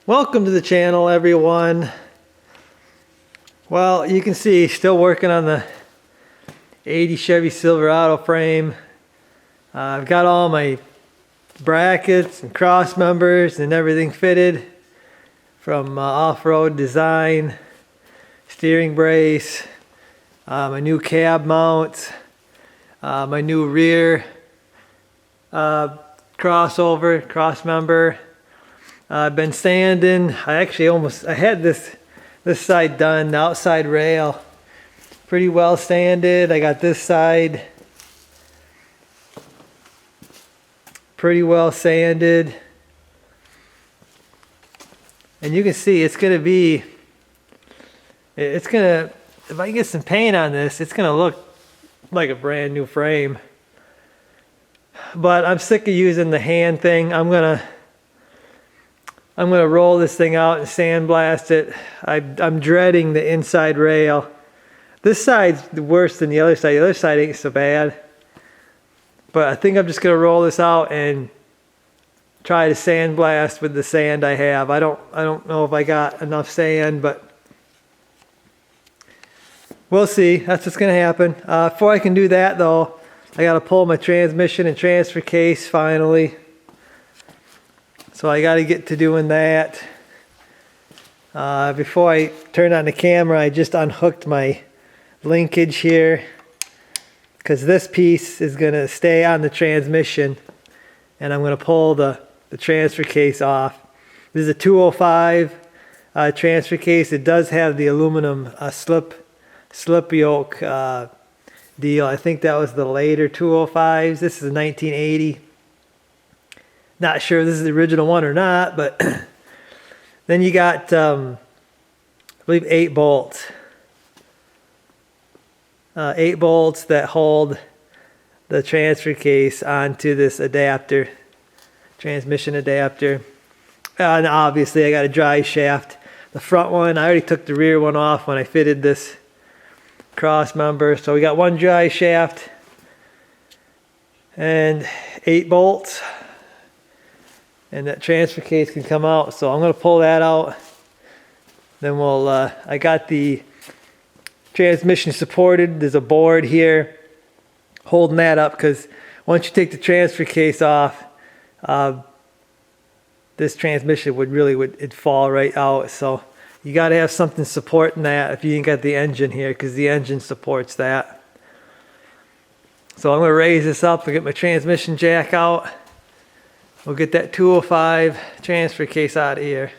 Welcome to the channel, everyone. Well, you can see still working on the 80 Chevy Silverado frame. I've got all my brackets and cross members and everything fitted, from off-road design, steering brace, my new cab mounts, my new rear crossover, cross member. I've been sanding. I had this side done, the outside rail, pretty well sanded. I got this side pretty well sanded. And you can see if I get some paint on this, it's gonna look like a brand new frame. But I'm sick of using the hand thing. I'm gonna roll this thing out and sandblast it. I'm dreading the inside rail. This side's worse than the other side. The other side ain't so bad. But I think I'm just gonna roll this out and try to sandblast with the sand I have. I don't know if I got enough sand, but we'll see. That's what's gonna happen. Before I can do that though, I gotta pull my transmission and transfer case finally. So I got to get to doing that. Before I turn on the camera, I just unhooked my linkage here, because this piece is going to stay on the transmission, and I'm going to pull the transfer case off. This is a 205 transfer case. It does have the aluminum slip yoke deal. I think that was the later 205s. This is a 1980. Not sure if this is the original one or not, but then you got, I believe, 8 bolts. 8 bolts that hold the transfer case onto this adapter, transmission adapter. And obviously I got a drive shaft. The front one, I already took the rear one off when I fitted this cross member. So we got one drive shaft and 8 bolts. And that transfer case can come out, so I'm going to pull that out. Then I got the transmission supported. There's a board here holding that up, because once you take the transfer case off, this transmission would fall right out. So you got to have something supporting that if you ain't got the engine here, because the engine supports that. So I'm going to raise this up and get my transmission jack out. We'll get that 205 transfer case out of here.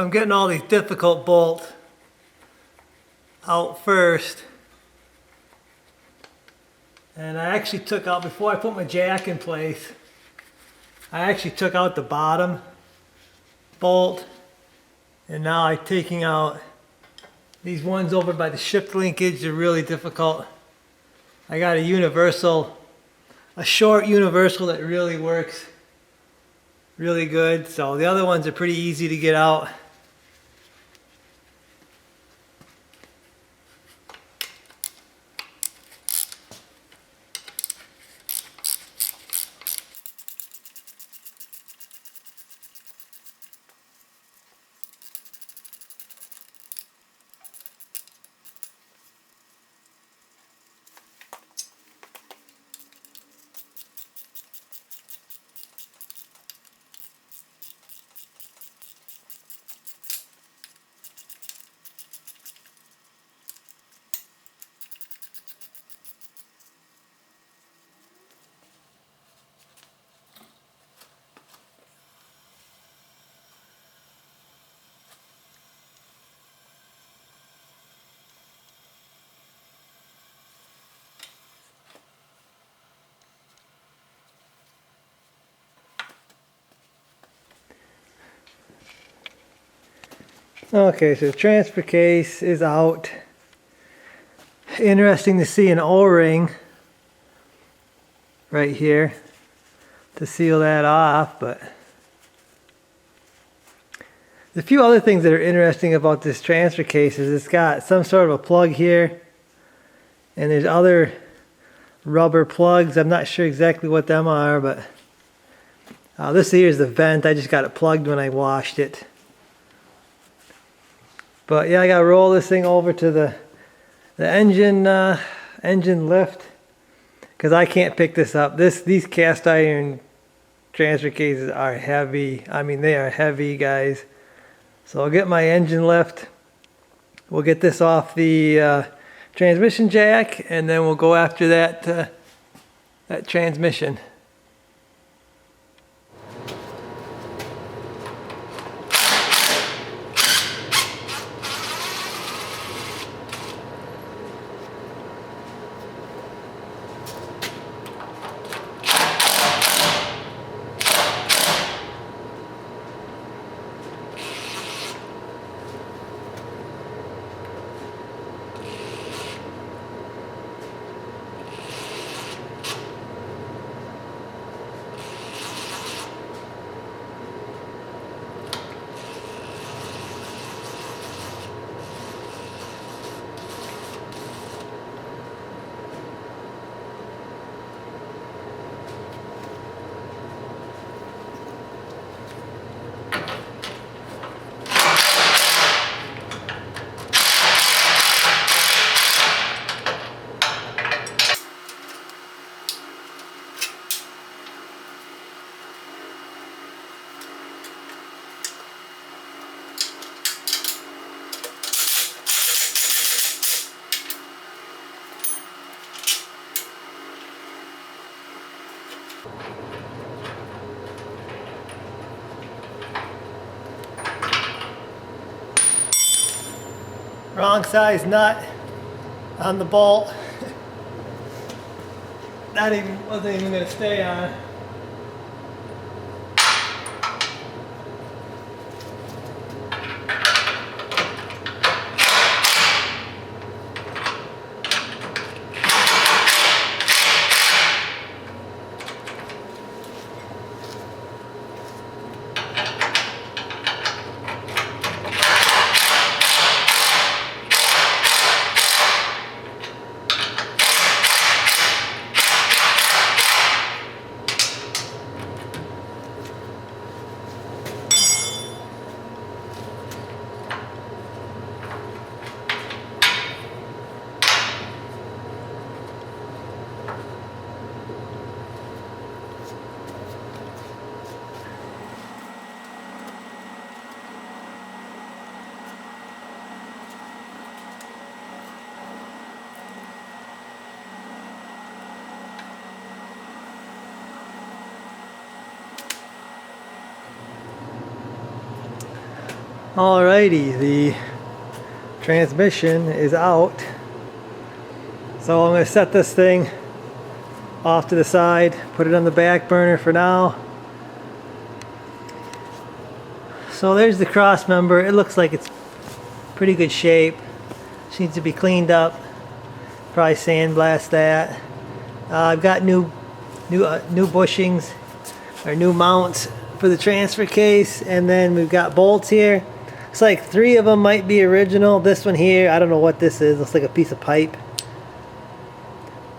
So I'm getting all these difficult bolts out first. And I actually took out, before I put my jack in place, I actually took out the bottom bolt. And now I'm taking out these ones over by the shift linkage. They're really difficult. I got a universal, a short universal that really works really good. So the other ones are pretty easy to get out. Okay, so the transfer case is out. Interesting to see an O-ring right here to seal that off, but there's a few other things that are interesting about this transfer case. Is it's got some sort of a plug here, and there's other rubber plugs. I'm not sure exactly what them are, but this here is the vent. I just got it plugged when I washed it. But yeah, I gotta roll this thing over to the engine lift, because I can't pick this up. These cast iron transfer cases are heavy. I mean, they are heavy, guys. So I'll get my engine lift. We'll get this off the transmission jack, and then we'll go after that transmission. Wrong size nut on the bolt. Wasn't even gonna stay on. Alrighty, the transmission is out. So I'm going to set this thing off to the side, put it on the back burner for now. So there's the cross member. It looks like it's pretty good shape. Just needs to be cleaned up. Probably sandblast that. I've got new bushings or new mounts for the transfer case, and then we've got bolts here. It's like 3 of them might be original. This one here, I don't know what this is. Looks like a piece of pipe.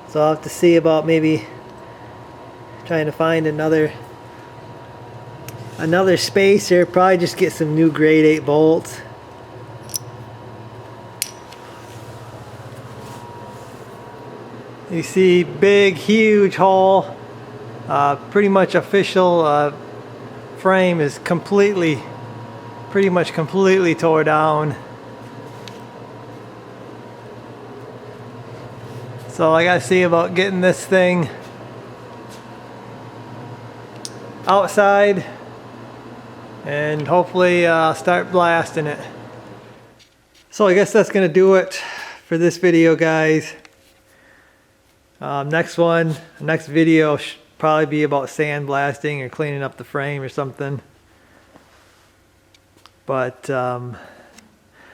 So I'll have to see about maybe trying to find another spacer. Probably just get some new grade 8 bolts. You see big, huge hole. Pretty much official frame is pretty much completely tore down. So I gotta see about getting this thing outside and hopefully start blasting it. So I guess that's gonna do it for this video, guys. Next video should probably be about sandblasting or cleaning up the frame or something. But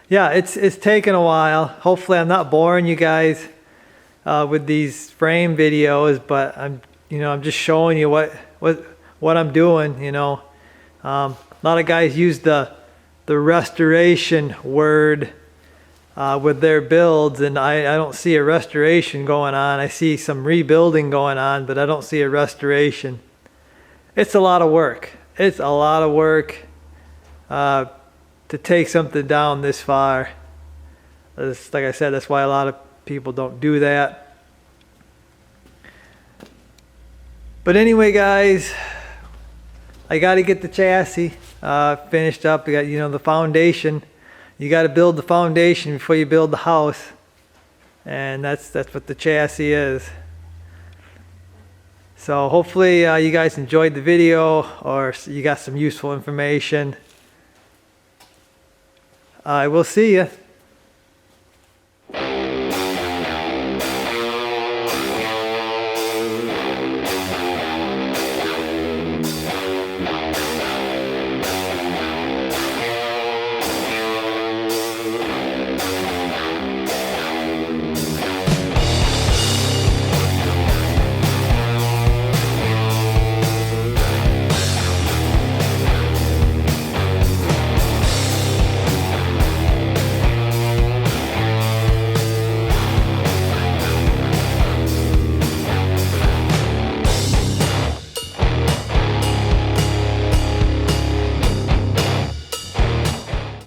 yeah, it's taken a while. Hopefully I'm not boring you guys with these frame videos, but I'm just showing you what I'm doing. A lot of guys use the restoration word with their builds, and I don't see a restoration going on. I see some rebuilding going on, but I don't see a restoration. It's a lot of work. It's a lot of work to take something down this far. Like I said, that's why a lot of people don't do that. But anyway, guys, I got to get the chassis finished up. I got the foundation. You got to build the foundation before you build the house, and that's what the chassis is. So hopefully you guys enjoyed the video, or you got some useful information. I will see you.